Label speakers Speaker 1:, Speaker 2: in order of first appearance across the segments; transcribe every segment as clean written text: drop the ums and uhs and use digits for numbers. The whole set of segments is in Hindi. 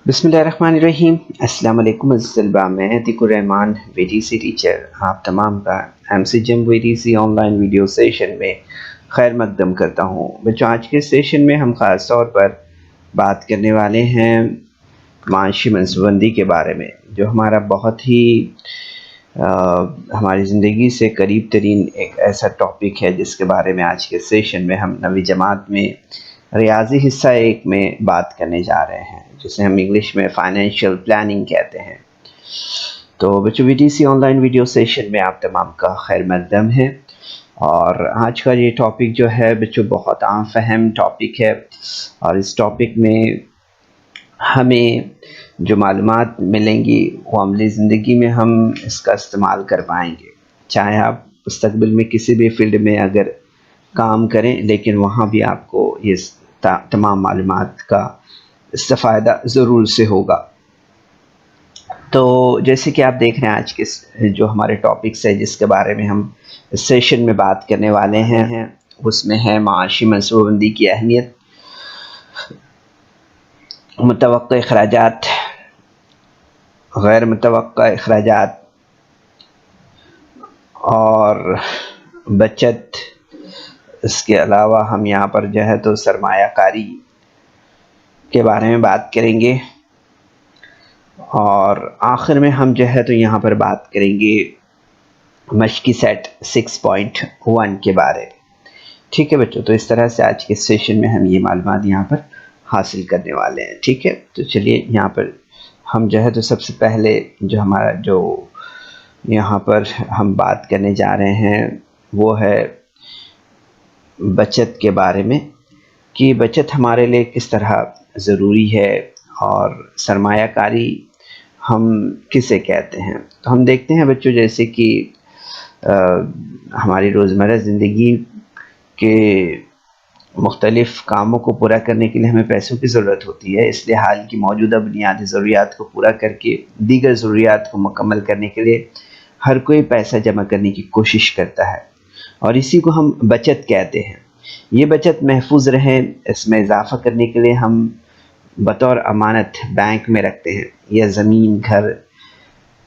Speaker 1: बिस्मिल्लाहिर्रहमानिर्रहीम। अस्सलाम वालेकुम तलबा, मैं अतीकुर रहमान वीडीसी टीचर आप तमाम का एमसीजेम वीडीसी ऑनलाइन वीडियो सेशन में खैर मकदम करता हूँ। बच्चों, आज के सेशन में हम ख़ास तौर पर बात करने वाले हैं माशी मनसूबबंदी के बारे में, जो हमारा बहुत ही हमारी ज़िंदगी से करीब तरीन एक ऐसा टॉपिक है जिसके बारे में आज के सेशन में हम नवी जमात में रियाजी हिस्सा एक में बात करने जा रहे हैं, जिसे हम इंग्लिश में फाइनेंशियल प्लानिंग कहते हैं। तो बच्चों, वीडीसी ऑनलाइन वीडियो सेशन में आप तमाम का खैर मकदम है। और आज का ये टॉपिक जो है बच्चों बहुत आम फहम टॉपिक है, और इस टॉपिक में हमें जो मालूमात मिलेंगी वो अमली ज़िंदगी में हम इसका इस्तेमाल कर पाएंगे। चाहे आप मुस्तक़बिल में किसी भी फील्ड में अगर काम करें, लेकिन वहाँ भी आपको ये तमाम मालूमात का इस्तेफ़ादा ज़रूर से होगा। तो जैसे कि आप देख रहे हैं, आज के जो हमारे टॉपिक्स है जिसके बारे में हम इस सेशन में बात करने वाले हैं, उसमें है माशी मनसूबबंदी की अहमियत, मुतवक्का अखराजात, गैर मुतवक्का अखराजात और बचत। इसके अलावा हम यहाँ पर जो है तो सरमायाकारी के बारे में बात करेंगे, और आखिर में हम जो है तो यहाँ पर बात करेंगे मशक़ी सेट 6.1 के बारे में। ठीक है बच्चों, तो इस तरह से आज के सेशन में हम ये मालूमात यहाँ पर हासिल करने वाले हैं। ठीक है, तो चलिए यहाँ पर हम जो है तो सबसे पहले जो हमारा जो यहाँ पर हम बात करने जा रहे हैं वो है बचत के बारे में, कि बचत हमारे लिए किस तरह ज़रूरी है और सरमायाकारी हम किसे कहते हैं। तो हम देखते हैं बच्चों, जैसे कि हमारी रोज़मर्रा ज़िंदगी के मुख्तलिफ़ कामों को पूरा करने के लिए हमें पैसों की ज़रूरत होती है। इसलिए हाल की मौजूदा बुनियादी ज़रूरियात को पूरा करके दीगर ज़रूरियात को मुकम्मल करने के लिए हर कोई पैसा जमा करने की कोशिश करता है, और इसी को हम बचत कहते हैं। ये बचत महफूज रहे, इसमें इजाफ़ा करने के लिए हम बतौर अमानत बैंक में रखते हैं या ज़मीन घर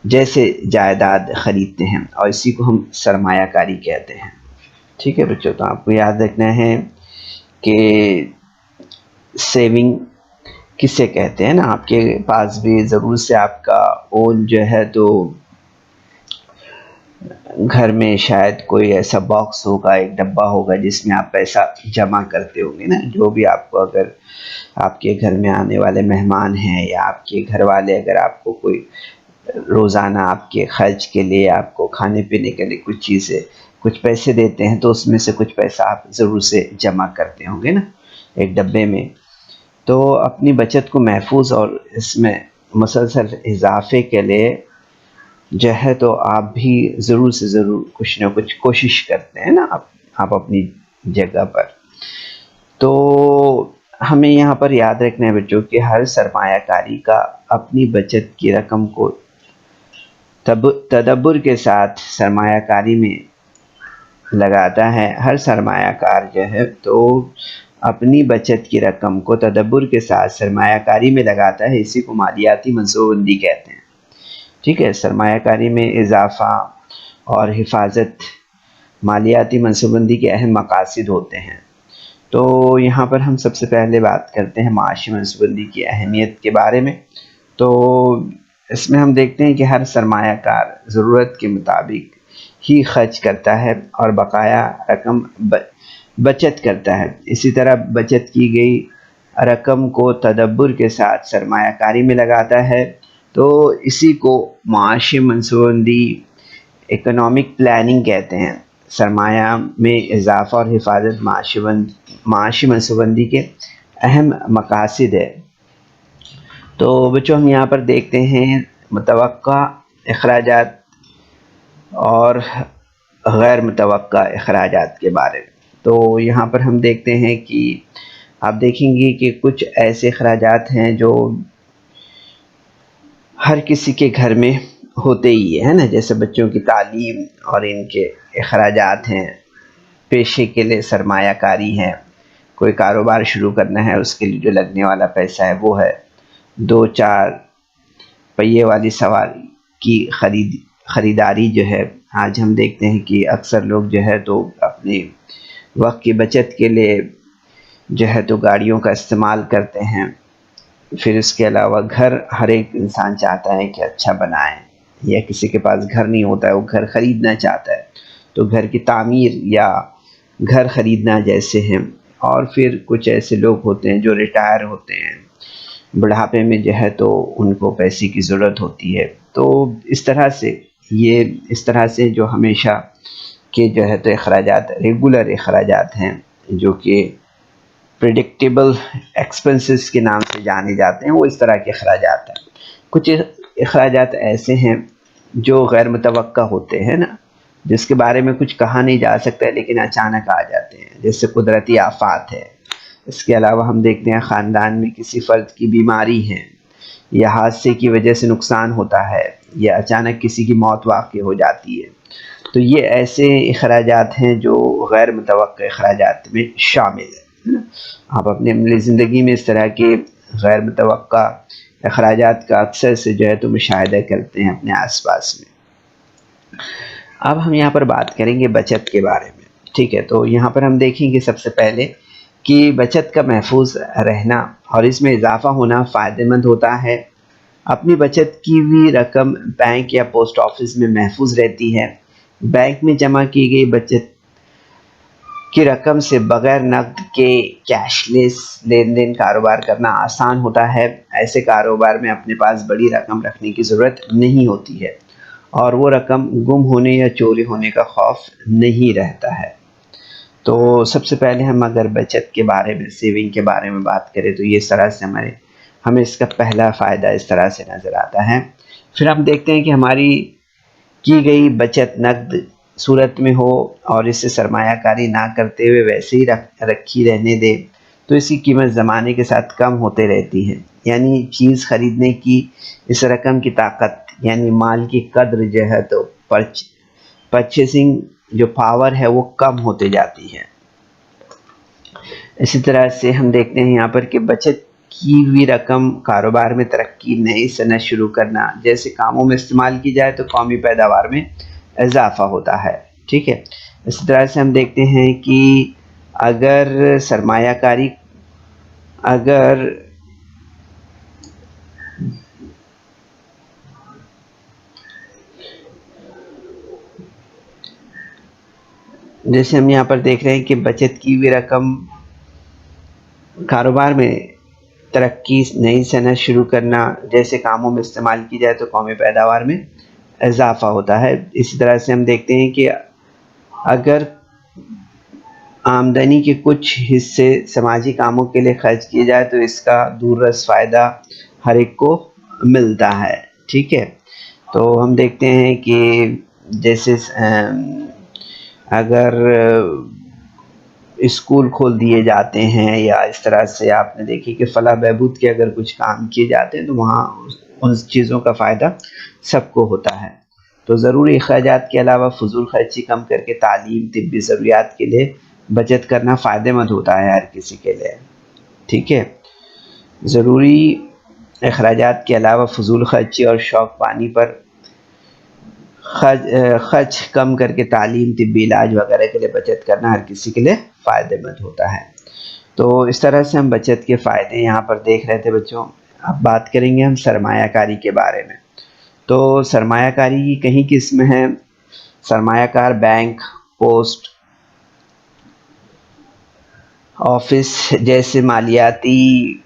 Speaker 1: जैसे जायदाद ख़रीदते हैं, और इसी को हम सरमायाकारी कहते हैं। ठीक है बच्चों, तो आपको याद रखना है कि सेविंग किसे कहते हैं ना। आपके पास भी ज़रूर से आपका ओन जो है तो घर में शायद कोई ऐसा बॉक्स होगा, एक डब्बा होगा जिसमें आप पैसा जमा करते होंगे ना। जो भी आपको, अगर आपके घर में आने वाले मेहमान हैं या आपके घर वाले अगर आपको कोई रोज़ाना आपके खर्च के लिए, आपको खाने पीने के लिए कुछ चीज़ें, कुछ पैसे देते हैं, तो उसमें से कुछ पैसा आप ज़रूर से जमा करते होंगे ना एक डब्बे में। तो अपनी बचत को महफूज और इसमें मुसलसल इजाफे के लिए जो है तो आप भी ज़रूर से ज़रूर कुछ ना कुछ कोशिश करते हैं ना आप अपनी जगह पर। तो हमें यहाँ पर याद रखना है बच्चों कि हर सरमायाकारी का अपनी बचत की रकम को तदब्बुर के साथ सरमायाकारी में लगाता है। हर सरमायाकार जो है तो अपनी बचत की रकम को तदब्बुर के साथ सरमायाकारी में लगाता है। इसी को मालियाती मनसूबबंदी कहते हैं। ठीक है, सरमायाकारी में इजाफ़ा और हिफाजत मालियाती मनसूबबंदी के अहम मकासद होते हैं। तो यहाँ पर हम सबसे पहले बात करते हैं माशी मनसूबबंदी की अहमियत के बारे में। तो इसमें हम देखते हैं कि हर सरमायाकार ज़रूरत के मुताबिक ही खर्च करता है और बकाया रकम बचत करता है। इसी तरह बचत की गई रकम को तदब्बुर के साथ सरमायाकारी में लगाता है। तो इसी को माशी मनसूबबंदी, इकोनॉमिक प्लानिंग कहते हैं। सरमाया में इजाफ़ा और हिफाजत माशी मनसूबबंदी के अहम मकासद है। तो बच्चों, हम यहाँ पर देखते हैं मुतवक्का अखराजात और गैर मुतवक्का अखराजात के बारे में। तो यहाँ पर हम देखते हैं कि आप देखेंगे कि कुछ ऐसे अखराजात हैं जो हर किसी के घर में होते ही है ना, जैसे बच्चों की तालीम और इनके अखराजात हैं। पेशे के लिए सरमायाकारी है, कोई कारोबार शुरू करना है उसके लिए जो लगने वाला पैसा है वो है। दो चार पहिए वाली सवारी की खरीदारी जो है, आज हम देखते हैं कि अक्सर लोग जो है तो अपने वक्त की बचत के लिए जो है तो गाड़ियों का इस्तेमाल करते हैं। फिर इसके अलावा घर हर एक इंसान चाहता है कि अच्छा बनाए, या किसी के पास घर नहीं होता है वो घर ख़रीदना चाहता है, तो घर की तामीर या घर ख़रीदना जैसे हैं। और फिर कुछ ऐसे लोग होते हैं जो रिटायर होते हैं, बुढ़ापे में जो है तो उनको पैसे की ज़रूरत होती है। तो इस तरह से जो हमेशा के जो है तो अखराजात, रेगुलर अखराजात हैं, जो कि प्रिडिक्टेबल एक्सपेंसेस के नाम से जाने जाते हैं, वो इस तरह के अखराजात हैं। कुछ अखराजात ऐसे हैं जो गैर मुतवक्का होते हैं ना, जिसके बारे में कुछ कहा नहीं जा सकता है लेकिन अचानक आ जाते हैं, जैसे कुदरती आफात है। इसके अलावा हम देखते हैं ख़ानदान में किसी फ़र्द की बीमारी है, या हादसे की वजह से नुकसान होता है, या अचानक किसी की मौत वाक़ई हो जाती है। तो ये ऐसे अखराजात हैं जो गैर मुतवक्का अखराजात में शामिल है ना। आप अपनी अमली ज़िंदगी में इस तरह के गैर मुतवक्का अखराजात का अक्सर से जो है तो मुशाहिदा करते हैं अपने आसपास में। अब हम यहाँ पर बात करेंगे बचत के बारे में, ठीक है। तो यहाँ पर हम देखेंगे सबसे पहले कि बचत का महफूज रहना और इसमें इजाफा होना फ़ायदेमंद होता है। अपनी बचत की हुई रकम बैंक या पोस्ट ऑफिस में महफूज रहती है। बैंक में जमा की गई बचत की रकम से बगैर नकद के कैशलेस लेन देन कारोबार करना आसान होता है। ऐसे कारोबार में अपने पास बड़ी रकम रखने की ज़रूरत नहीं होती है और वो रकम गुम होने या चोरी होने का खौफ नहीं रहता है। तो सबसे पहले हम अगर बचत के बारे में, सेविंग के बारे में बात करें तो ये इस तरह से हमें इसका पहला फ़ायदा इस तरह से नज़र आता है। फिर हम देखते हैं कि हमारी की गई बचत नकद सूरत में हो और इसे सरमायाकारी ना करते हुए वैसे ही रखी रहने दे, तो इसकी कीमत ज़माने के साथ कम होते रहती है। यानी चीज़ ख़रीदने की इस रकम की ताकत, यानी माल की कद्र जो है तो परचेसिंग जो पावर है वो कम होते जाती है। इसी तरह से हम देखते हैं यहाँ पर कि बचत की हुई रकम कारोबार में तरक्की, नई सनत शुरू करना जैसे कामों में इस्तेमाल की जाए तो कौमी पैदावार में इजाफा होता है, ठीक है। इसी तरह से हम देखते हैं कि अगर सरमायाकारी जैसे हम यहाँ पर देख रहे हैं कि बचत की हुई रकम कारोबार में तरक्की, नई सनत शुरू करना जैसे कामों में इस्तेमाल की जाए तो कौमी पैदावार में इजाफा होता है। इसी तरह से हम देखते हैं कि अगर आमदनी के कुछ हिस्से समाजी कामों के लिए खर्च किए जाए तो इसका दूररस फ़ायदा हर एक को मिलता है, ठीक है। तो हम देखते हैं कि जैसे अगर स्कूल खोल दिए जाते हैं या इस तरह से आपने देखी कि फलाह बहबूद के अगर कुछ काम किए जाते हैं तो वहाँ उन चीज़ों का फ़ायदा सबको होता है। तो ज़रूरी अखराजात के अलावा फजूल खर्ची कम करके तालीम, तिब्बी ज़रूरियात के लिए बचत करना फ़ायदेमंद होता है हर किसी के लिए, ठीक है। ज़रूरी अखराजात के अलावा फजूल खर्ची और शौक़ पानी पर खर्च कम करके तालीम, तिब्बी इलाज वगैरह के लिए बचत करना हर किसी के लिए फ़ायदेमंद होता है। तो इस तरह से हम बचत के फ़ायदे यहाँ पर देख रहे थे बच्चों। अब बात करेंगे हम सरमायाकारी के बारे में। तो सरमायाकारी की कई किस्म हैं। सरमायाकार बैंक, पोस्ट ऑफिस जैसे मालियाती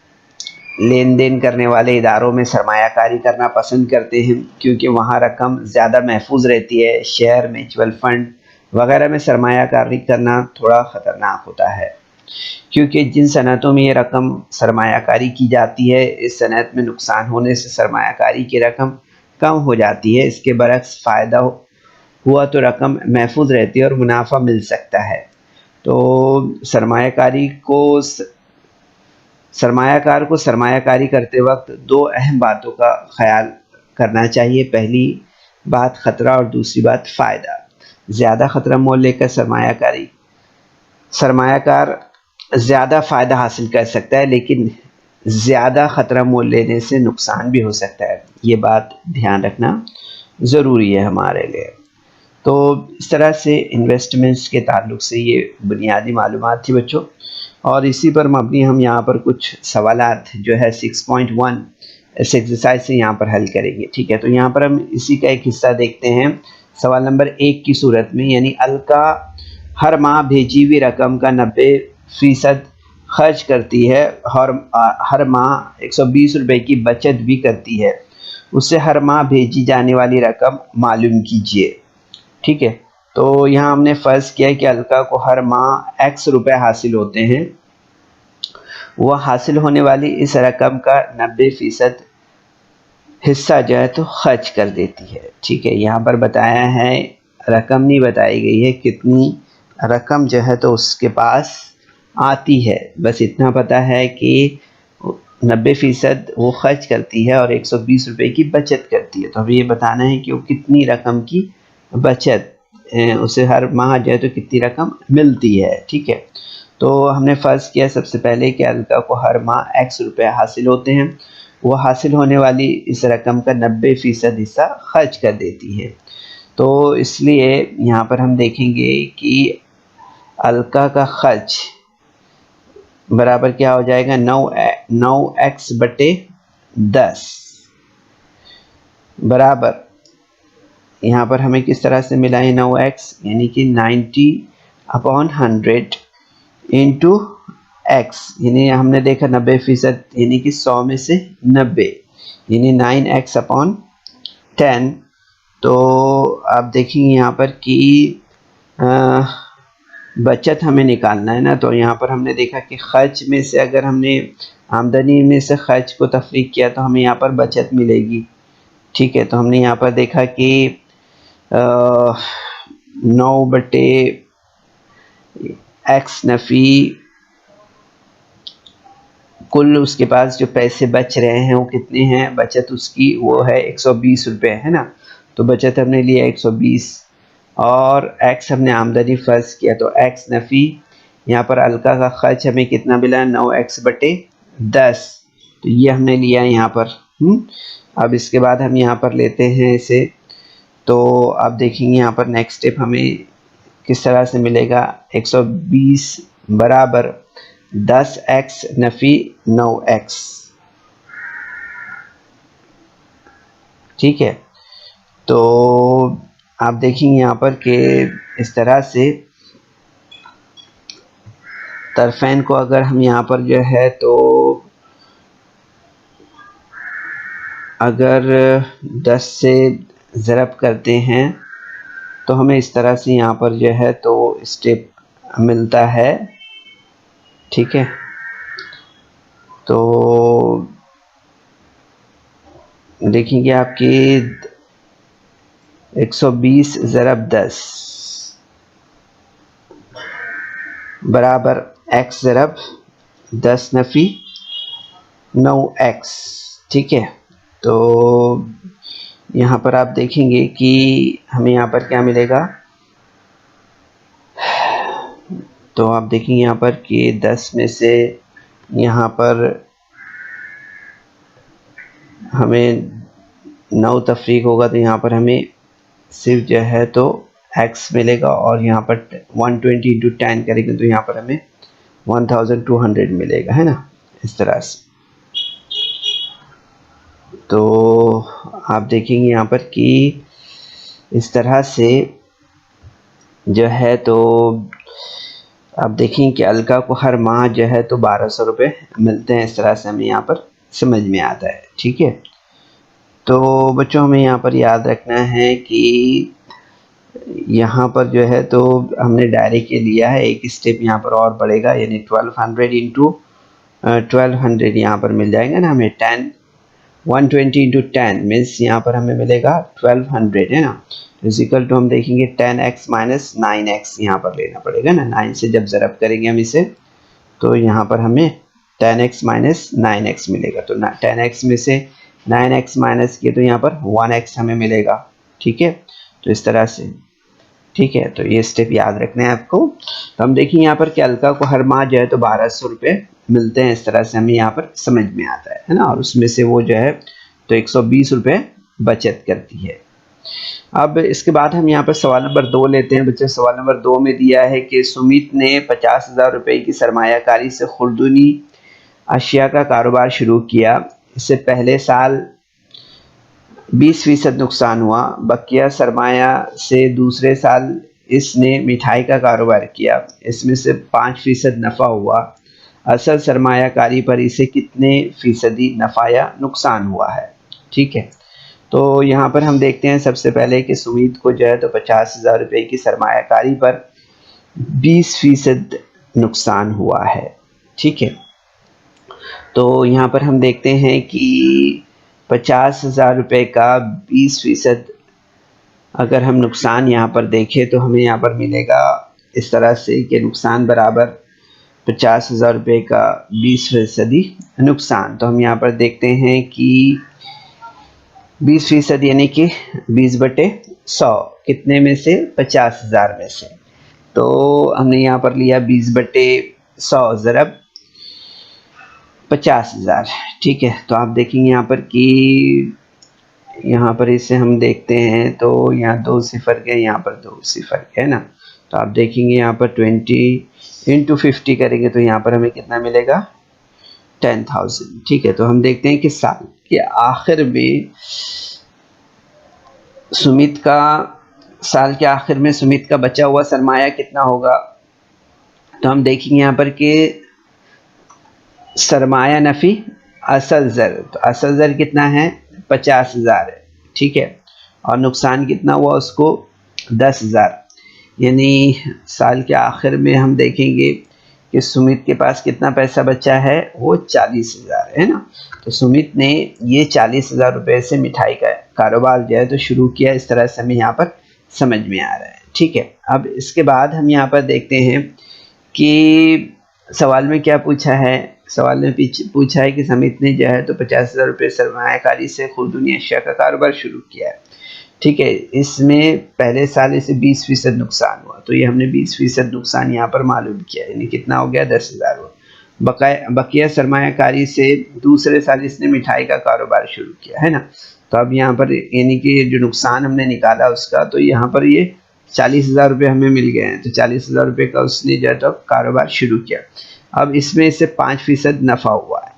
Speaker 1: लेन देन करने वाले इदारों में सरमायाकारी करना पसंद करते हैं क्योंकि वहाँ रकम ज़्यादा महफूज रहती है। शेयर, म्यूचुअल फंड वगैरह में सरमायाकारी करना थोड़ा ख़तरनाक होता है क्योंकि जिन सनतों में ये रकम सरमायाकारी की जाती है, इस सनत में नुकसान होने से सरमायाकारी की रकम कम हो जाती है। इसके बरक्स फ़ायदा हुआ तो रकम महफूज रहती है और मुनाफा मिल सकता है। तो सरमायाकार को सरमायाकारी करते वक्त दो अहम बातों का ख्याल करना चाहिए। पहली बात ख़तरा और दूसरी बात फ़ायदा। ज़्यादा ख़तरा मोल लेकर सरमायाकार ज़्यादा फ़ायदा हासिल कर सकता है, लेकिन ज़्यादा ख़तरा मोल लेने से नुकसान भी हो सकता है, ये बात ध्यान रखना ज़रूरी है हमारे लिए। तो इस तरह से इन्वेस्टमेंट्स के ताल्लुक से ये बुनियादी मालूमात थी बच्चों, और इसी पर मबनी हम यहाँ पर कुछ सवालात जो है 6.1 इस एक्सरसाइज से यहाँ पर हल करेंगे। ठीक है, तो यहाँ पर हम इसी का एक हिस्सा देखते हैं सवाल नंबर 1 की सूरत में, यानी अलका हर माह भेजी हुई रकम का 90% खर्च करती है और हर माह 120 रुपये की बचत भी करती है, उससे हर माह भेजी जाने वाली रकम मालूम कीजिए। ठीक है, तो यहाँ हमने फ़र्ज़ किया कि अलका को हर माह x रुपए हासिल होते हैं, वह हासिल होने वाली इस रकम का 90% हिस्सा जो है तो खर्च कर देती है। ठीक है, यहाँ पर बताया है, रकम नहीं बताई गई है कितनी रकम जो है तो उसके पास आती है, बस इतना पता है कि 90% वो खर्च करती है और 120 रुपये की बचत करती है। तो हमें ये बताना है कि वो कितनी रकम की बचत उसे हर माह जो है तो कितनी रकम मिलती है। ठीक है, तो हमने फ़र्ज़ किया सबसे पहले कि अलका को हर माह x रुपये हासिल होते हैं, वो हासिल होने वाली इस रकम का 90% हिस्सा खर्च कर देती है। तो इसलिए यहाँ पर हम देखेंगे कि अलका का खर्च बराबर क्या हो जाएगा, 9x बटे 10 बराबर, यहाँ पर हमें किस तरह से मिला है 9x, यानी कि 90/100 इंटू x, यानी हमने देखा 90%, यानी कि 100 में से 90, यानी 9x/10। तो आप देखेंगे यहाँ पर कि बचत हमें निकालना है ना, तो यहाँ पर हमने देखा कि खर्च में से अगर हमने आमदनी में से खर्च को तफरीक किया तो हमें यहाँ पर बचत मिलेगी। ठीक है, तो हमने यहाँ पर देखा कि 9/x नफ़ी कुल उसके पास जो पैसे बच रहे हैं वो कितने हैं, बचत उसकी वो है 120 रुपये, है ना। तो बचत हमने लिया 120 और x हमने आमदनी फ़र्ज़ किया, तो x नफ़ी यहाँ पर अलका का खर्च हमें कितना मिला, 9x बटे 10, तो ये हमने लिया यहाँ पर। अब इसके बाद हम यहाँ पर लेते हैं इसे, तो आप देखेंगे यहाँ पर नेक्स्ट स्टेप हमें किस तरह से मिलेगा, 120 बराबर 10x नफ़ी 9x। ठीक है, तो आप देखेंगे यहाँ पर कि इस तरह से तरफ़ैन को अगर हम यहाँ पर जो है तो अगर 10 से ज़रब करते हैं तो हमें इस तरह से यहाँ पर जो है तो स्टेप मिलता है। ठीक है, तो देखेंगे आपकी 120 ज़रब 10 बराबर x ज़रब 10 नफ़ी 9x। ठीक है, तो यहाँ पर आप देखेंगे कि हमें यहाँ पर क्या मिलेगा, तो आप देखेंगे यहाँ पर कि 10 में से यहाँ पर हमें 9 तफरीक होगा, तो यहाँ पर हमें सिर्फ जो है तो x मिलेगा, और यहाँ पर 120 इंटू 10 करेंगे तो यहाँ पर हमें 1200 मिलेगा, है ना, इस तरह से। तो आप देखेंगे यहाँ पर कि इस तरह से जो है तो आप देखेंगे कि अलका को हर माह जो है तो 1200 रुपये मिलते हैं, इस तरह से हमें यहाँ पर समझ में आता है। ठीक है, तो बच्चों हमें यहाँ पर याद रखना है कि यहाँ पर जो है तो हमने डायरेक्ट ये लिया है, एक स्टेप यहाँ पर और बढ़ेगा, यानी 1200 इंटू 1200 यहाँ पर मिल जाएगा ना हमें 120 इंटू 10 मीन्स यहाँ पर हमें मिलेगा 1200, है ना। इक्वल टू हम देखेंगे 10x माइनस 9x यहाँ पर लेना पड़ेगा ना, 9 से जब ज़रब करेंगे हम इसे तो यहाँ पर हमें 10x माइनस 9x मिलेगा, तो 10x में से 9x माइनस किए तो यहाँ पर 1x हमें मिलेगा। ठीक है, तो इस तरह से। ठीक है, तो ये स्टेप याद रखना है आपको। तो हम देखेंगे यहाँ पर कि अलका को हर माह जो है तो 1200 रुपये मिलते हैं, इस तरह से हमें यहाँ पर समझ में आता है ना। और उसमें से वो जो है तो 120 रुपये बचत करती है। अब इसके बाद हम यहाँ पर सवाल नंबर 2 लेते हैं बच्चे। सवाल नंबर 2 में दिया है कि सुमित ने 50,000 रुपये की सरमायाकारी से खुर्दुनी अशिया का कारोबार शुरू किया। इससे पहले साल 20% नुकसान हुआ। बकिया सरमाया से दूसरे साल इसने मिठाई का कारोबार किया, इसमें से 5% नफ़ा हुआ। असल सरमायाकारी पर इसे कितने फीसदी नफ़ा या नुकसान हुआ है। ठीक है, तो यहाँ पर हम देखते हैं सबसे पहले कि सुमित को जो है तो 50,000 रुपये की सरमायाकारी पर 20% नुकसान हुआ है। ठीक है, तो यहाँ पर हम देखते हैं कि 50,000 रुपये का 20% अगर हम नुकसान यहाँ पर देखें तो हमें यहाँ पर मिलेगा इस तरह से कि नुकसान बराबर 50,000 रुपये का 20% नुकसान। तो हम यहाँ पर देखते हैं कि 20% यानी कि 20/100 कितने में से 50,000 में से। तो हमने यहाँ पर लिया 20/100 ज़रब 50,000। ठीक है, तो आप देखेंगे यहाँ पर कि यहाँ पर इसे हम देखते हैं तो यहाँ 2 सिफर के, यहाँ पर 2 सिफर के है ना। तो आप देखेंगे यहाँ पर 20 × 50 करेंगे तो यहाँ पर हमें कितना मिलेगा 10,000। ठीक है, तो हम देखते हैं कि साल के आखिर में सुमित का बचा हुआ सरमाया कितना होगा। तो हम देखेंगे यहाँ पर कि सरमाया नफ़ी असल ज़र, तो असल ज़र कितना है 50,000 है। ठीक है, और नुकसान कितना हुआ उसको 10,000। यानी साल के आखिर में हम देखेंगे कि सुमित के पास कितना पैसा बचा है, वो 40,000 है ना। तो सुमित ने ये 40,000 रुपये से मिठाई का कारोबार जो है तो शुरू किया। इस तरह से हमें यहाँ पर समझ में आ रहा है। ठीक है, अब इसके बाद हम यहाँ पर देखते हैं कि सवाल में क्या पूछा है। सवाल में पूछा है कि सुमित ने जो है तो 50,000 रुपये सरमायाकारी से खुर्दुनी अशिया का कारोबार शुरू किया है। ठीक है, इसमें पहले साल इसे 20% नुकसान हुआ, तो ये हमने 20% नुकसान यहाँ पर मालूम किया, यानी कितना हो गया 10,000 हुआ। बकिया सरमायाकारी से दूसरे साल इसने मिठाई का कारोबार शुरू किया है ना। तो अब यहाँ पर यानी कि जो नुकसान हमने निकाला उसका, तो यहाँ पर ये 40,000 रुपये हमें मिल गए हैं। तो 40,000 रुपये का उसने जो है तो कारोबार शुरू किया। अब इसमें से 5% नफ़ा हुआ है।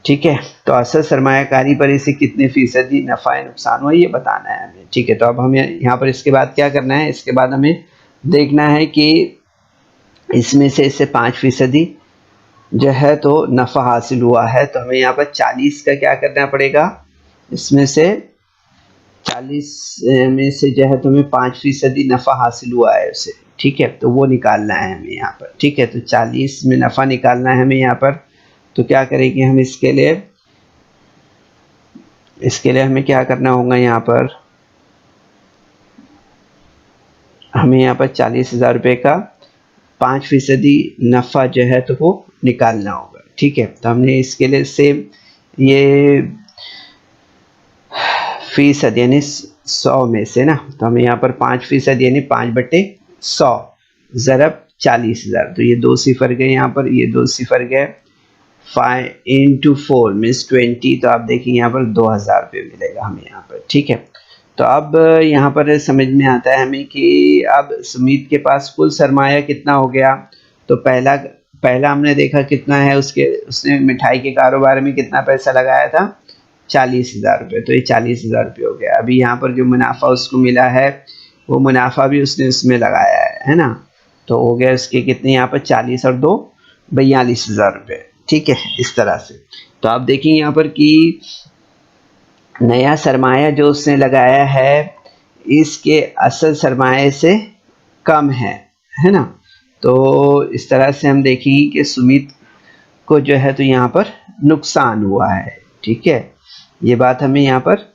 Speaker 1: ठीक है, तो असल सरमायाकारी पर इसे कितने फीसदी नफ़ा या नुकसान हुआ ये बताना है हमें। ठीक है, तो अब हमें यहाँ पर इसके बाद क्या करना है, इसके बाद हमें देखना है कि इसमें से इसे 5% जो है तो नफ़ा हासिल हुआ है। तो हमें यहाँ पर 40 का क्या करना पड़ेगा, इसमें से 40 में से जो है तो हमें 5% नफ़ा हासिल हुआ है उसे। ठीक है, तो वो निकालना है हमें यहाँ पर। ठीक है, तो 40 में नफ़ा निकालना है हमें यहाँ पर। तो क्या करेंगे हम इसके लिए हमें क्या करना होगा, यहाँ पर हमें यहाँ पर 40,000 रुपये का 5% नफ़ा जो है तो वो निकालना होगा। ठीक है, तो हमने इसके लिए सेम ये फीसद यानी 100 में से ना, तो हमें यहाँ पर 5% यानी 5/100 ज़रब 40,000। तो ये 2 सिफर गए यहाँ पर, ये 2 सिफर गए। 5 × 4 मीन्स 20। तो आप देखिए यहाँ पर 2,000 रुपये मिलेगा हमें यहाँ पर। ठीक है, तो अब यहाँ पर समझ में आता है हमें कि अब सुमित के पास कुल सरमाया कितना हो गया। तो पहला हमने देखा कितना है, उसने मिठाई के कारोबार में कितना पैसा लगाया था 40,000 रुपये। तो ये 40,000 रुपये हो गया। अभी यहाँ पर जो मुनाफा उसको मिला है वो मुनाफा भी उसने उसमें लगाया है ना। तो हो गया उसके कितने यहाँ पर 40 और 2 42,000 रुपये। ठीक है, इस तरह से। तो आप देखेंगे यहाँ पर कि नया सरमाया जो उसने लगाया है इसके असल सरमाए से कम है ना। तो इस तरह से हम देखेंगे कि सुमित को जो है तो यहाँ पर नुकसान हुआ है। ठीक है, ये बात हमें यहाँ पर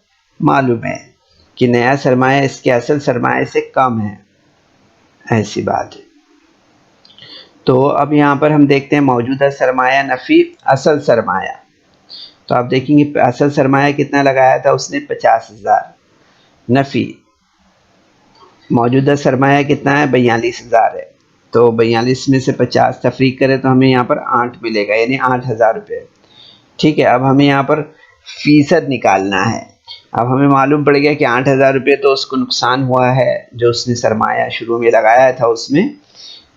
Speaker 1: मालूम है कि नया सरमाया इसके असल सरमाए से कम है, ऐसी बात है। तो अब यहाँ पर हम देखते हैं मौजूदा सरमाया नफ़ी असल सरमाया। तो आप देखेंगे असल सरमाया कितना लगाया था उसने 50,000, नफ़ी मौजूदा सरमाया कितना है 42,000 है। तो 42 में से 50 तफरीक करें तो हमें यहाँ पर 8 मिलेगा, यानी 8,000 रुपये। ठीक है, अब हमें यहाँ पर फीसद निकालना है। अब हमें मालूम पड़ गया कि 8,000 रुपये तो उसको नुकसान हुआ है जो उसने सरमाया शुरू में लगाया था उसमें।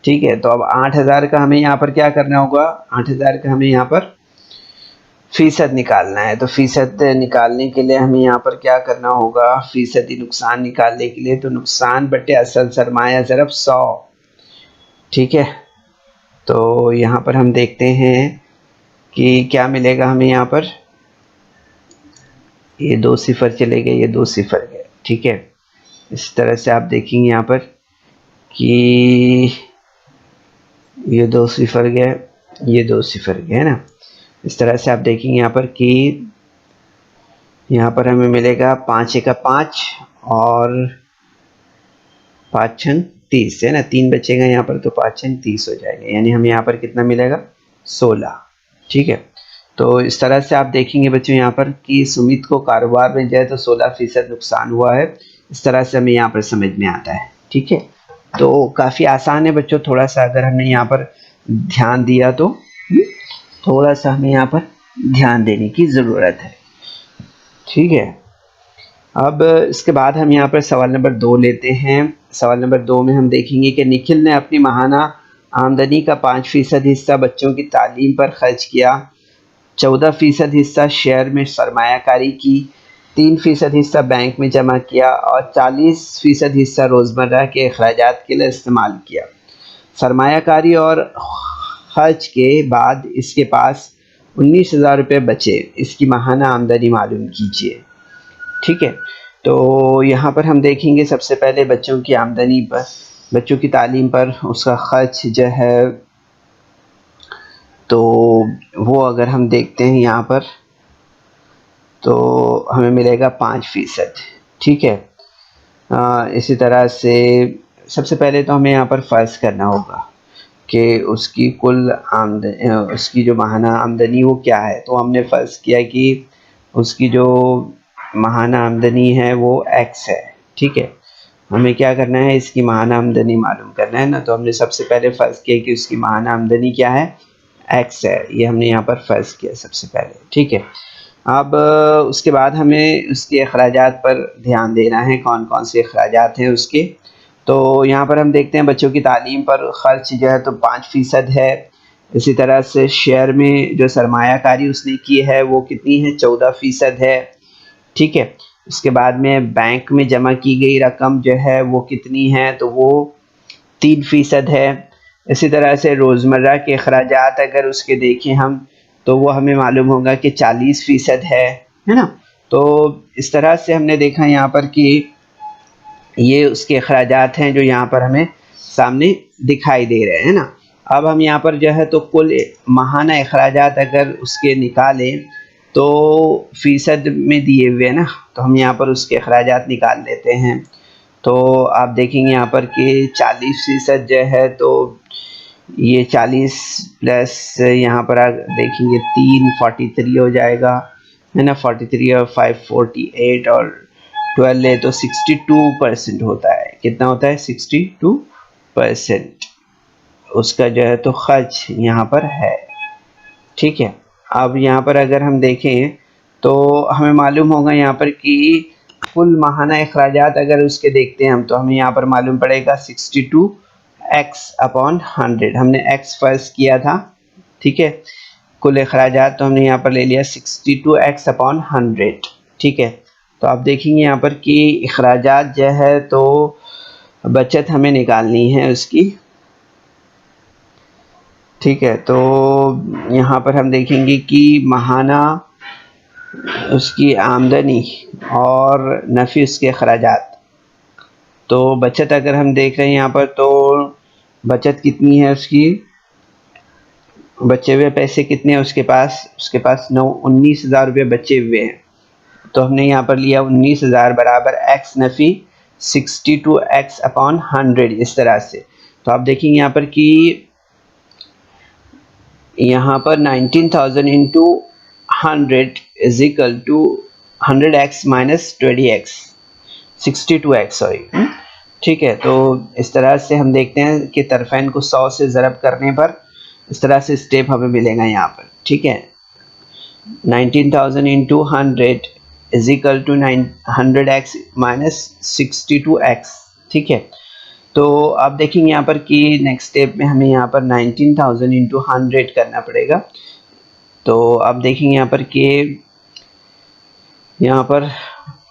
Speaker 1: ठीक है, तो अब 8,000 का हमें यहाँ पर क्या करना होगा, 8,000 का हमें यहाँ पर फीसद निकालना है। तो फीसद निकालने के लिए हमें यहाँ पर क्या करना होगा, फीसदी नुकसान निकालने के लिए तो नुकसान बटे असल सरमाया ज़रब 100। ठीक है, तो यहाँ पर हम देखते हैं कि क्या मिलेगा हमें यहाँ पर, ये 2 सिफर चले गए, ये 2 सिफर गए। ठीक है, इस तरह से आप देखेंगे यहाँ पर कि ये 2 सिफर गए, ये 2 सिफर गए, है ना। इस तरह से आप देखेंगे यहाँ पर कि यहाँ पर हमें मिलेगा 5 का 5 और 5 छंग 30, है ना, 3 बचेगा यहाँ पर, तो 5 छंग 30 हो जाएगा, यानी हमें यहाँ पर कितना मिलेगा, 16। ठीक है, तो इस तरह से आप देखेंगे बच्चों यहाँ पर कि सुमित को कारोबार में जो है तो 16% नुकसान हुआ है। इस तरह से हमें यहाँ पर समझ में आता है। ठीक है, तो काफ़ी आसान है बच्चों, थोड़ा सा अगर हमने यहाँ पर ध्यान दिया तो थोड़ा सा हमें यहाँ पर ध्यान देने की ज़रूरत है। ठीक है, अब इसके बाद हम यहाँ पर सवाल नंबर 2 लेते हैं। सवाल नंबर 2 में हम देखेंगे कि निखिल ने अपनी माहाना आमदनी का 5% हिस्सा बच्चों की तालीम पर खर्च किया, 14% हिस्सा शेयर में सरमायाकारी की, 3% हिस्सा बैंक में जमा किया और 40% हिस्सा रोज़मर्रा के अखराजात के लिए इस्तेमाल किया। सरमायाकारी और खर्च के बाद इसके पास 19,000 रुपये बचे, इसकी माहाना आमदनी मालूम कीजिए। ठीक है, तो यहाँ पर हम देखेंगे सबसे पहले बच्चों की आमदनी पर, बच्चों की तालीम पर उसका खर्च जो है, तो वो अगर हम देखते हैं यहाँ पर तो हमें मिलेगा 5%। ठीक है, इसी तरह से सबसे पहले तो हमें यहाँ पर फ़र्ज़ करना होगा कि उसकी कुल आमदनी, उसकी जो माहाना आमदनी वो क्या है। तो हमने फ़र्ज़ किया कि उसकी जो माहाना आमदनी है वो x है। ठीक है, हमें क्या करना है, इसकी माहाना आमदनी मालूम करना है ना। तो हमने सबसे पहले फ़र्ज़ किया कि उसकी माहाना आमदनी क्या है, x है, ये हमने यहाँ पर फ़र्ज़ किया सबसे पहले। ठीक है, अब उसके बाद हमें उसके अखराजात पर ध्यान देना है, कौन कौन से अखराजात हैं उसके। तो यहाँ पर हम देखते हैं बच्चों की तालीम पर ख़र्च जो है तो 5% है। इसी तरह से शेयर में जो सरमायाकारी उसने की है वो कितनी है, 14% है। ठीक है, उसके बाद में बैंक में जमा की गई रकम जो है वो कितनी है, तो वो 3% है। इसी तरह से रोज़मर्रा के अखराजात अगर उसके देखें हम तो वो हमें मालूम होगा कि 40% है ना। तो इस तरह से हमने देखा यहाँ पर कि ये उसके अखराजात हैं जो यहाँ पर हमें सामने दिखाई दे रहे हैं ना। अब हम यहाँ पर जो है तो कुल माहाना अखराजात अगर उसके निकालें तो फ़ीसद में दिए हुए हैं ना, तो हम यहाँ पर उसके अखराजात निकाल लेते हैं। तो आप देखेंगे यहाँ पर कि 40% जो है तो ये 40 प्लस यहाँ पर आप देखेंगे 343 हो जाएगा, है ना। 43 और 5 48 और 12 है तो 62% होता है। कितना होता है, 62% उसका जो है तो खर्च यहाँ पर है। ठीक है, अब यहाँ पर अगर हम देखें तो हमें मालूम होगा यहाँ पर कि कुल माहाना अखराजात अगर उसके देखते हैं हम तो हमें यहाँ पर मालूम पड़ेगा 62x/100। हमने x फ़र्ज़ किया था। ठीक है, कुल अखराजात तो हमने यहाँ पर ले लिया 62x/100। ठीक है, तो आप देखेंगे यहाँ पर कि अखराजात जो है तो बचत हमें निकालनी है उसकी। ठीक है, तो यहाँ पर हम देखेंगे कि माहाना उसकी आमदनी और नफ़ी उसके अखराजात। तो बचत अगर हम देख रहे हैं यहाँ पर तो बचत कितनी है उसकी, बचे हुए पैसे कितने हैं उसके पास 19,000 रुपये बचे हुए हैं। तो हमने यहाँ पर लिया 19,000 बराबर x नफ़ी 62x/100 इस तरह से। तो आप देखेंगे यहाँ पर कि यहाँ पर 19,000 into 100 is equal to 100x minus 20x 62x sorry. ठीक है, तो इस तरह से हम देखते हैं कि तरफैन को 100 से ज़रब करने पर इस तरह से स्टेप हमें मिलेगा यहाँ पर। ठीक है, 19,000 into 100 is equal to 100x minus 62x। ठीक है, तो आप देखेंगे यहाँ पर कि नेक्स्ट स्टेप में हमें यहाँ पर 19,000 इंटू 100 करना पड़ेगा। तो आप देखेंगे यहाँ पर कि यहाँ पर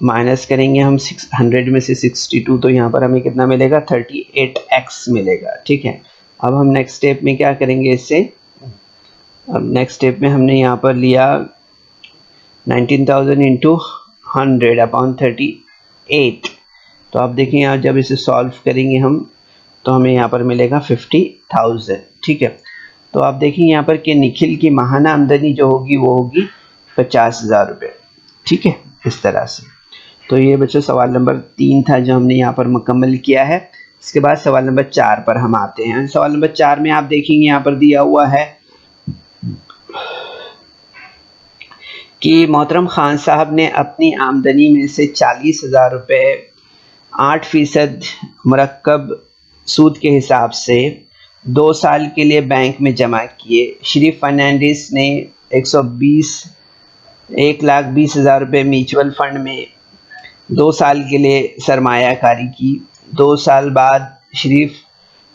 Speaker 1: माइनस करेंगे हम 600 में से 62, तो यहाँ पर हमें कितना मिलेगा 38x मिलेगा। ठीक है, अब हम नेक्स्ट स्टेप में क्या करेंगे इससे, अब नेक्स्ट स्टेप में हमने यहाँ पर लिया 19,000 इंटू 100 अपॉन 38। तो आप देखें यहाँ जब इसे सॉल्व करेंगे हम तो हमें यहाँ पर मिलेगा 50,000। ठीक है, तो आप देखेंगे यहाँ पर कि निखिल की माहाना आमदनी जो होगी वो होगी 50,000 रुपये। ठीक है, इस तरह से। तो ये बच्चों सवाल नंबर 3 था जो हमने यहाँ पर मुकम्मल किया है। इसके बाद सवाल नंबर 4 पर हम आते हैं। सवाल नंबर 4 में आप देखेंगे यहाँ पर दिया हुआ है कि मोहतरम खान साहब ने अपनी आमदनी में से 40,000 रुपये 8% मुरक्कब सूद के हिसाब से 2 साल के लिए बैंक में जमा किए। श्री फर्नांडिस ने 1,20,000 रुपये म्यूचुअल फंड में 2 साल के लिए सरमायाकारी की। 2 साल बाद श्री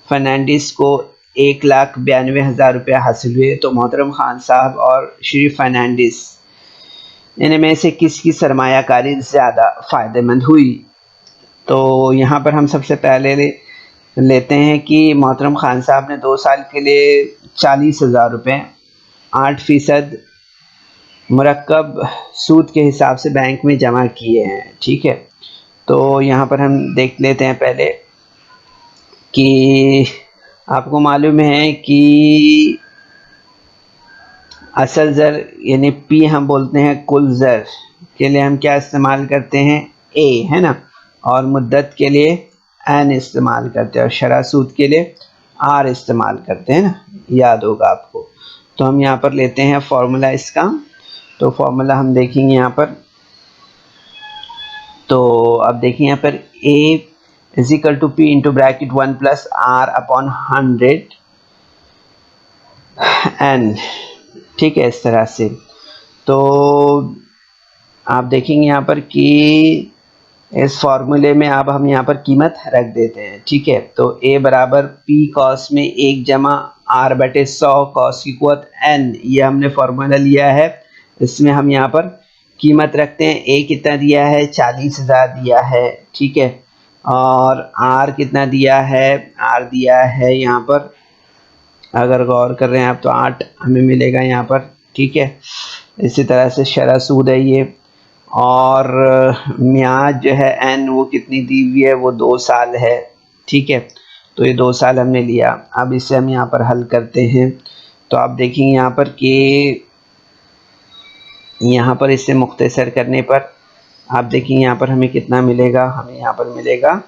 Speaker 1: फर्नांडिस को 1,92,000 रुपये हासिल हुए। तो मोहतरम खान साहब और श्री फर्नांडिस इनमें से किसकी सरमायाकारी ज़्यादा फ़ायदेमंद हुई। तो यहाँ पर हम सबसे पहले लेते हैं कि मोहतरम खान साहब ने 2 साल के लिए 40,000 रुपये 8% मुरक्कब सूद के हिसाब से बैंक में जमा किए हैं। ठीक है, तो यहाँ पर हम देख लेते हैं पहले कि आपको मालूम है कि असल ज़र यानी पी हम बोलते हैं कुल ज़र के लिए हम क्या इस्तेमाल करते हैं, ए है ना, और मुद्दत के लिए एन इस्तेमाल करते हैं और शरह सूद के लिए आर इस्तेमाल करते हैं ना, याद होगा आपको। तो हम यहाँ पर लेते हैं फॉर्मूला इसका। तो फॉर्मूला हम देखेंगे यहाँ पर, तो अब देखिए यहाँ पर A is equal to P into bracket 1 plus R upon 100 N. ठीक है, इस तरह से। तो आप देखेंगे यहाँ पर कि इस फॉर्मूले में अब हम यहाँ पर कीमत रख देते हैं। ठीक है, तो ए बराबर पी कॉस में 1 जमा आर बटे 100 कॉस की कुवत एन, ये हमने फॉर्मूला लिया है। इसमें हम यहाँ पर कीमत रखते हैं। ए कितना दिया है, 40,000 दिया है। ठीक है, और आर कितना दिया है, आर दिया है यहाँ पर, अगर गौर कर रहे हैं आप तो 8 हमें मिलेगा यहाँ पर। ठीक है, इसी तरह से शरह सूद है ये, और म्याद जो है एन वो कितनी दी हुई है, वो 2 साल है। ठीक है, तो ये 2 साल हमने लिया। अब इसे हम यहाँ पर हल करते हैं। तो आप देखेंगे यहाँ पर कि यहाँ पर इसे मुख्तसर करने पर आप देखेंगे यहाँ पर हमें कितना मिलेगा, हमें यहाँ पर मिलेगा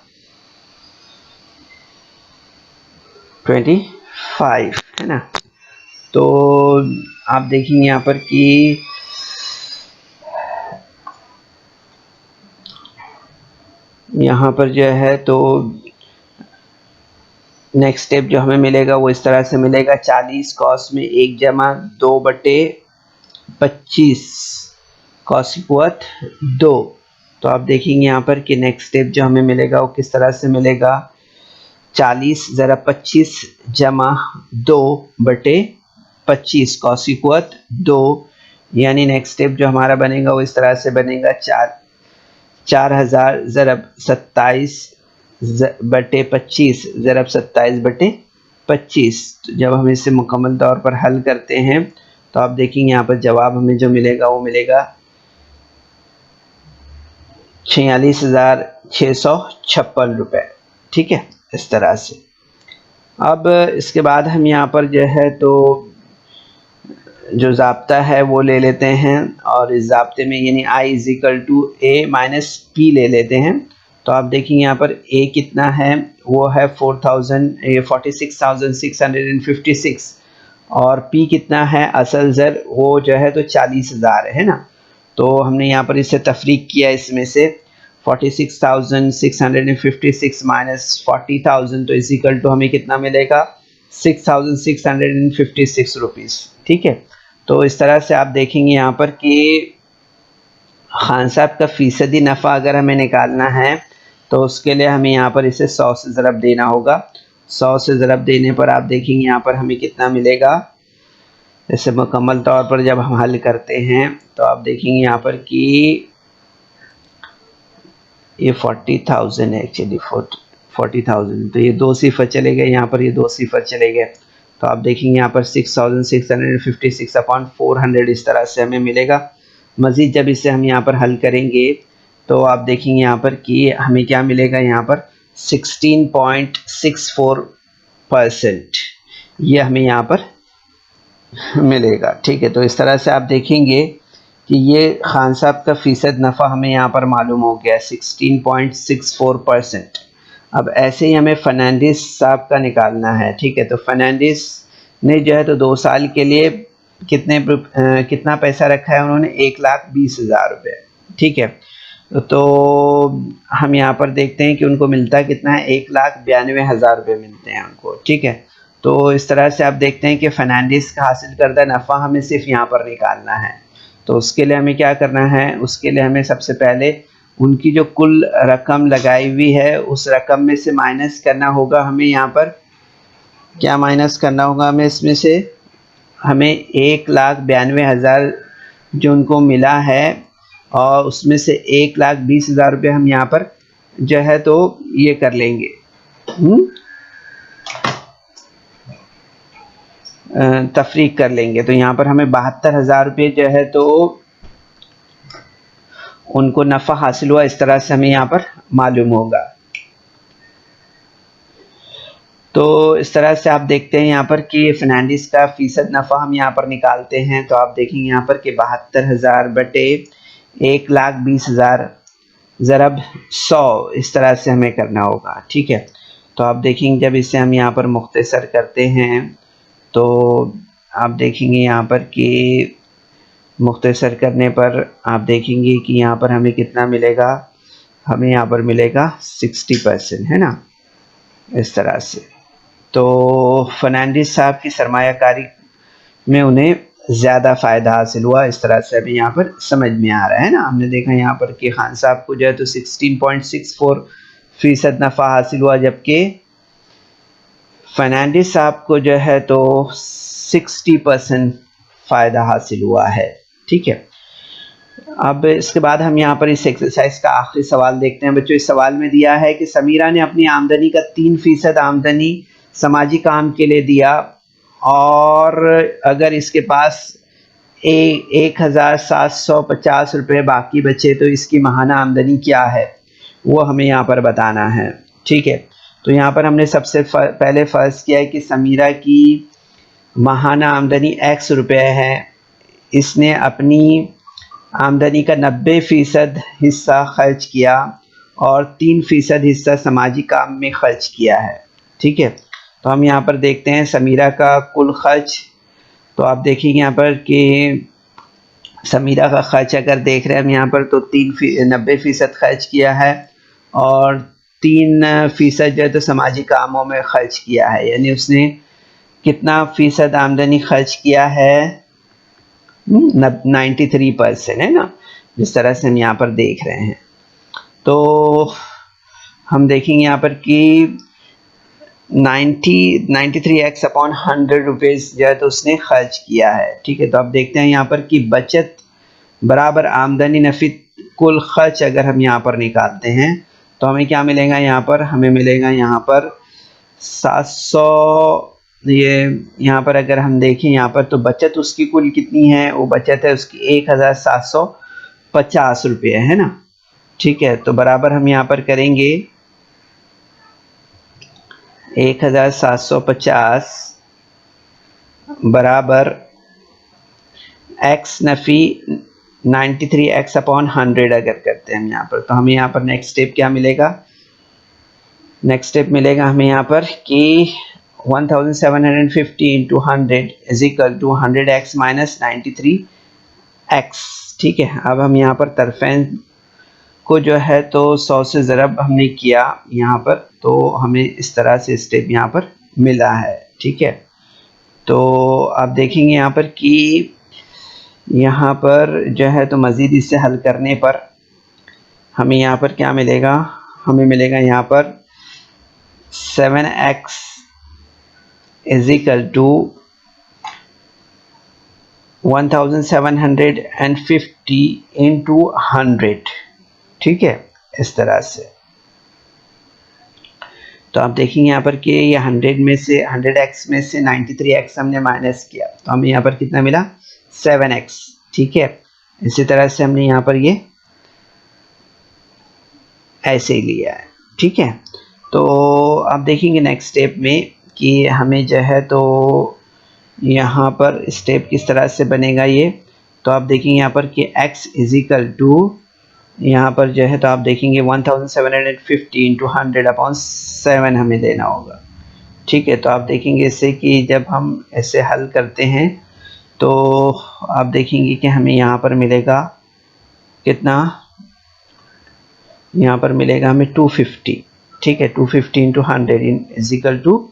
Speaker 1: 25 है ना। तो आप देखेंगे यहाँ पर कि यहाँ पर जो है तो नेक्स्ट स्टेप जो हमें मिलेगा वो इस तरह से मिलेगा, 40 कॉस में 1 जमा 2 बटे 25 कॉस की कुवत 2। तो आप देखेंगे यहाँ पर कि नेक्स्ट स्टेप जो हमें मिलेगा वो किस तरह से मिलेगा, 40 ज़रा 25 जमा 2 बटे 25 कॉस की कुवत 2, यानी नेक्स्ट स्टेप जो हमारा बनेगा वो इस तरह से बनेगा, 4,000 ज़रब 27 बटे 25 ज़रब 27 बटे 25। तो जब हम इसे मुकम्मल तौर पर हल करते हैं तो आप देखेंगे यहाँ पर जवाब हमें जो मिलेगा वो मिलेगा 46,656 रुपये। ठीक है, इस तरह से। अब इसके बाद हम यहाँ पर जो है तो जो ज़ाब्ता है वो ले लेते हैं, और इस ज़ाब्ते में यानी I is equal to A minus P ले लेते हैं। तो आप देखेंगे यहाँ पर ए कितना है, वो है 46,656 और पी कितना है असल ज़र, वो जो है तो 40,000 है ना। तो हमने यहाँ पर इससे तफरीक किया, इसमें से 46,656 माइनस 40,000 तो इज इक्वल टू हमें कितना मिलेगा 6,656 रुपीज़। ठीक है, तो इस तरह से आप देखेंगे यहाँ पर कि खान साहब का फ़ीसदी नफ़ा अगर हमें निकालना है तो उसके लिए हमें यहाँ पर इसे 100 से ज़रब देना होगा। 100 से ज़रब देने पर आप देखेंगे यहाँ पर हमें कितना मिलेगा। इसे मुकम्मल तौर पर जब हम हल करते हैं तो आप देखेंगे यहाँ पर कि ये 40,000 है एक्चुअली 40,000, तो ये 2 सिफर चले गए यहाँ पर, ये 2 सिफर चले गए, तो आप देखेंगे यहाँ पर 6,656 अपॉन 400 इस तरह से हमें मिलेगा। मज़ीद जब इसे हम यहाँ पर हल करेंगे तो आप देखेंगे यहाँ पर कि हमें क्या मिलेगा, यहाँ पर 16.64% ये हमें यहाँ पर मिलेगा। ठीक है, तो इस तरह से आप देखेंगे कि ये खान साहब का फ़ीसद नफ़ा हमें यहाँ पर मालूम हो गया 16.64%। अब ऐसे ही हमें फर्नांडिस साहब का निकालना है। ठीक है, तो फर्नांडिस ने जो है तो 2 साल के लिए कितना पैसा रखा है उन्होंने, 1,20,000 रुपये। ठीक है, तो हम यहाँ पर देखते हैं कि उनको मिलता कितना है, 1,92,000 रुपये मिलते हैं उनको। ठीक है, तो इस तरह से आप देखते हैं कि फर्नांडिस का हासिल करदा नफ़ा हमें सिर्फ यहाँ पर निकालना है। तो उसके लिए हमें क्या करना है, उसके लिए हमें सबसे पहले उनकी जो कुल रकम लगाई हुई है उस रकम में से माइनस करना होगा। हमें यहाँ पर क्या माइनस करना होगा, हमें इसमें से हमें 1,92,000 जो उनको मिला है और उसमें से 1,20,000 रुपये हम यहाँ पर जो है तो ये कर लेंगे, तफरीक कर लेंगे। तो यहाँ पर हमें 72,000 रुपये जो है तो उनको नफ़ा हासिल हुआ, इस तरह से हमें यहाँ पर मालूम होगा। तो इस तरह से आप देखते हैं यहाँ पर कि फर्नांडिस का फ़ीसद नफ़ा हम यहाँ पर निकालते हैं तो आप देखेंगे यहाँ पर कि 72,000 बटे 1,20,000 ज़रब 100 इस तरह से हमें करना होगा। ठीक है, तो आप देखेंगे जब इसे हम यहाँ पर मुख्तसर करते हैं तो आप देखेंगे यहाँ पर कि मुख्तसर करने पर आप देखेंगे कि यहाँ पर हमें कितना मिलेगा, हमें यहाँ पर मिलेगा 60%, है ना, इस तरह से। तो फर्नांडिस साहब की सरमायाकारी में उन्हें ज़्यादा फ़ायदा हासिल हुआ, इस तरह से अभी यहाँ पर समझ में आ रहा है ना। हमने देखा यहाँ पर कि खान साहब को जो है तो 16.64% नफ़ा हासिल हुआ, जबकि फर्नांडिस साहब को जो है तो 60% फ़ायदा हासिल हुआ है। ठीक है, अब इसके बाद हम यहाँ पर इस एक्सरसाइज का आखिरी सवाल देखते हैं। बच्चों, इस सवाल में दिया है कि समीरा ने अपनी आमदनी का 3% आमदनी समाजी काम के लिए दिया और अगर इसके पास 1,750 रुपये बाकी बचे तो इसकी माहाना आमदनी क्या है वो हमें यहाँ पर बताना है। ठीक है, तो यहाँ पर हमने सबसे पहले फ़र्ज़ किया है कि समीरा की माहाना आमदनी X रुपये है, इसने अपनी आमदनी का 90% हिस्सा खर्च किया और 3% हिस्सा समाजी काम में खर्च किया है। ठीक है, तो हम यहाँ पर देखते हैं समीरा का कुल खर्च। तो आप देखेंगे यहाँ पर कि समीरा का खर्च अगर देख रहे हैं हम यहाँ पर तो 90% खर्च किया है और 3% जो है तो समाजी कामों में खर्च किया है, यानी उसने कितना फ़ीसद आमदनी खर्च किया है, 93%, है ना, जिस तरह से हम यहाँ पर देख रहे हैं। तो हम देखेंगे यहाँ पर कि 93x अपॉन 100 रुपीज़ जो है तो उसने खर्च किया है। ठीक है, तो अब देखते हैं यहाँ पर कि बचत बराबर आमदनी नफ़ी कुल खर्च अगर हम यहाँ पर निकालते हैं तो हमें क्या मिलेगा, यहाँ पर हमें मिलेगा यहाँ पर 700। ये यहाँ पर अगर हम देखें यहाँ पर तो बचत उसकी कुल कितनी है, वो बचत है उसकी 1,750 रुपये, है ना। ठीक है, तो बराबर हम यहाँ पर करेंगे 1,750 बराबर x नफ़ी 93x अपॉन 100 अगर करते हैं हम यहाँ पर तो हमें यहाँ पर नेक्स्ट स्टेप क्या मिलेगा, नेक्स्ट स्टेप मिलेगा हमें यहाँ पर कि 1750 into 100 is equal to 100x minus 93x। ठीक है, अब हम यहाँ पर तरफें को जो है तो 100 से ज़रब हमने किया यहाँ पर, तो हमें इस तरह से स्टेप यहाँ पर मिला है। ठीक है, तो आप देखेंगे यहाँ पर कि यहाँ पर जो है तो मज़ीद इसे हल करने पर हमें यहाँ पर क्या मिलेगा, हमें मिलेगा यहाँ पर 7x is equal to 1750 into 100। ठीक है, इस तरह से। तो आप देखेंगे यहाँ पर कि ये 100 में से 100x में से 93x हमने माइनस किया, तो हमें यहाँ पर कितना मिला, 7x। ठीक है, इसी तरह से हमने यहाँ पर ये ऐसे ही लिया है। ठीक है, तो आप देखेंगे नेक्स्ट स्टेप में कि हमें जो है तो यहाँ पर स्टेप किस तरह से बनेगा ये, तो आप देखेंगे यहाँ पर कि x इज इक्वल टू, यहाँ पर जो है तो आप देखेंगे 1750 इंटू 100/7 हमें देना होगा। ठीक है, तो आप देखेंगे इससे कि जब हम ऐसे हल करते हैं तो आप देखेंगे कि हमें यहाँ पर मिलेगा कितना, यहाँ पर मिलेगा हमें 250। ठीक है, 250 इंटू 100 इज इक्वल टू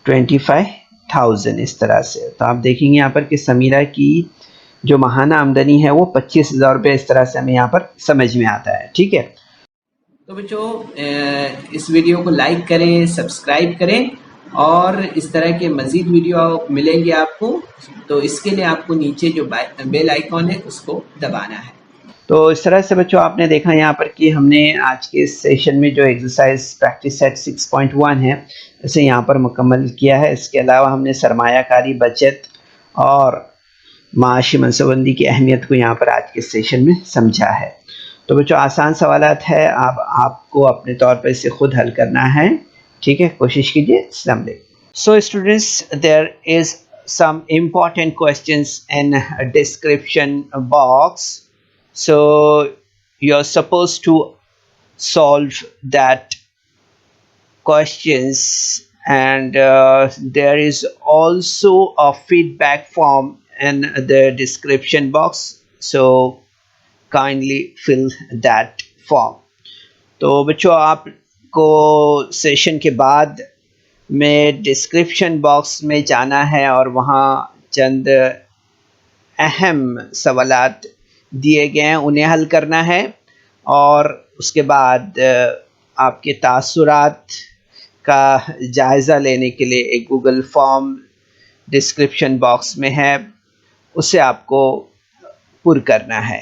Speaker 1: 25,000 इस तरह से। तो आप देखेंगे यहाँ पर कि समीरा की जो माहाना आमदनी है वो 25,000 रुपये इस तरह से हमें यहाँ पर समझ में आता है। ठीक है,
Speaker 2: तो बच्चों इस वीडियो को लाइक करें, सब्सक्राइब करें और इस तरह के मज़ीद वीडियो मिलेंगे आपको। तो इसके लिए आपको नीचे जो बेल आइकॉन है उसको दबाना है।
Speaker 1: तो इस तरह से बच्चों आपने देखा यहाँ पर कि हमने आज के इस सेशन में जो एक्सरसाइज प्रैक्टिस सेट 6.1 है इसे यहाँ पर मुकम्मल किया है। इसके अलावा हमने सरमायाकारी, बचत और माशी मनसूबबंदी की अहमियत को यहाँ पर आज के सेशन में समझा है। तो बच्चों आसान सवालात है, आपको अपने तौर पर इसे खुद हल करना है। ठीक है, कोशिश कीजिए। अस्सलाम वालेकुम। So students, there is some important questions in a description box, so you're supposed to solve that questions, and there is also a feedback form in the description box, so kindly fill that form. तो बच्चों आपको सेशन के बाद में डिस्क्रिप्शन बॉक्स में जाना है और वहाँ चंद अहम सवालात दिए गए हैं, उन्हें हल करना है। और उसके बाद आपके तासुरात का जायज़ा लेने के लिए एक गूगल फॉर्म डिस्क्रिप्शन बॉक्स में है, उसे आपको पुर करना है।